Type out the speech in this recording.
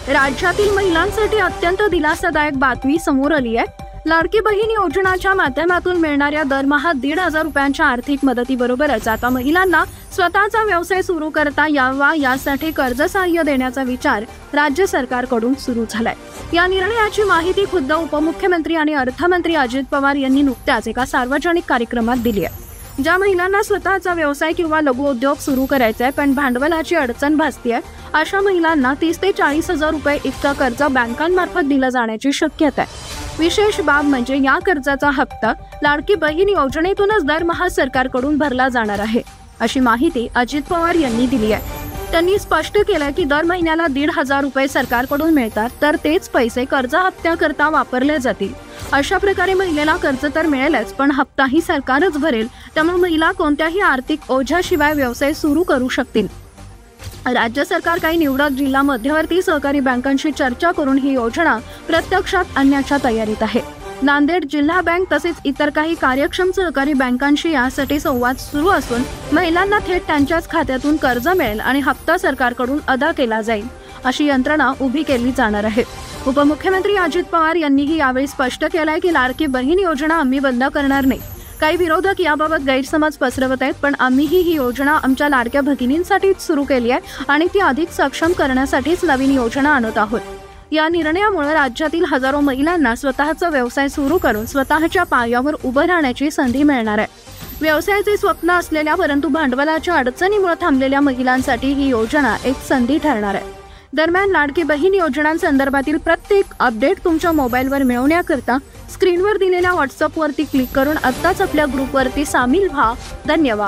राज्यातील महिलांसाठी अत्यंत दिलासादायक बातमी समोर आली आहे। लाडकी बहीण योजनाच्या माध्यमातून मिळणाऱ्या दरमहा 1,500 रुपयांच्या आर्थिक मदतीबरोबरच आता महिलांना स्वतःचा व्यवसाय सुरू करता यावा यासाठी कर्ज सहाय्य देण्याचा विचार राज्य सरकारकडून सुरू झालाय। या निर्णयाची माहिती खुद्द उपमुख्यमंत्री आणि अर्थमंत्री अजित पवार यांनी नुकत्याच एका सार्वजनिक कार्यक्रमात दिली आहे। ज्या महिलांना स्वतःचा व्यवसाय किंवा लघु उद्योग सुरू करायचा आहे पण भांडवलाची अडचण भासतीये, अशा महिलांना 30 ते 40 हजार रुपये इतकं कर्ज बँकांमार्फत दिलं जाण्याची शक्यता आहे। विशेष बाब म्हणजे या कर्जाचा हप्ता लाडकी बहीण योजनेतूनच दरमहा सरकारकडून भरला जाणार आहे, अशी माहिती अजित पवार यांनी दिली आहे। त्यांनी स्पष्ट केलं की दर महिन्याला 1,500 रुपये सरकारकडून मिळतात, तर तेच पैसे कर्ज हप्त्याकरता वापरले जातील। अशा प्रकारे महिलेला कर्ज तर मिळेलच, पण हप्ताही सरकारच भरेल। त्यामुळे महिला कोणत्याही आर्थिक ओझ्याशिवाय व्यवसाय सुरू करू शकतील। राज्य सरकार काही निवडक जिल्हा मध्यवर्ती सहकारी बँकांशी चर्चा करून ही योजना प्रत्यक्षात आणण्याच्या तयारीत आहे। नांदेड जिल्हा बँक तसेच इतर काही कार्यक्षम सहकारी बँकांशी यासाठी संवाद सुरू असून महिलांना थेट त्यांच्याच खात्यातून कर्ज मिळेल आणि हप्ता सरकारकडून अदा केला जाईल, अशी यंत्रणा उभी केली जाणार आहे। उपमुख्यमंत्री अजित पवार यांनीही यावेळी स्पष्ट केलंय की लाडकी बहीण योजना आम्ही बंद करणार नाही। काही विरोधक याबाबत गैरसमज पसरवत आहेत, पण आम्हीही ही योजना आमच्या लाडक्या भगिनींसाठीच सुरू केली आहे आणि ती अधिक सक्षम करण्यासाठीच नवीन योजना आणत आहोत। या निर्णयामुळे राज्यातील हजारो महिलांना स्वतःचा व्यवसाय सुरू करून स्वतःच्या पायावर उभं राहण्याची संधी मिळणार आहे। व्यवसायाचे स्वप्न असलेल्या परंतु भांडवलाच्या अडचणीमुळे थांबलेल्या महिलांसाठी ही योजना एक संधी ठरणार आहे। दरम्यान लाडकी बहीण योजनांसंदर्भातील प्रत्येक अपडेट तुमच्या मोबाईलवर मिळवण्याकरता स्क्रीनवर दिलेल्या व्हॉट्सअपवरती क्लिक करून आत्ताच आपल्या ग्रुपवरती सामील व्हा। धन्यवाद।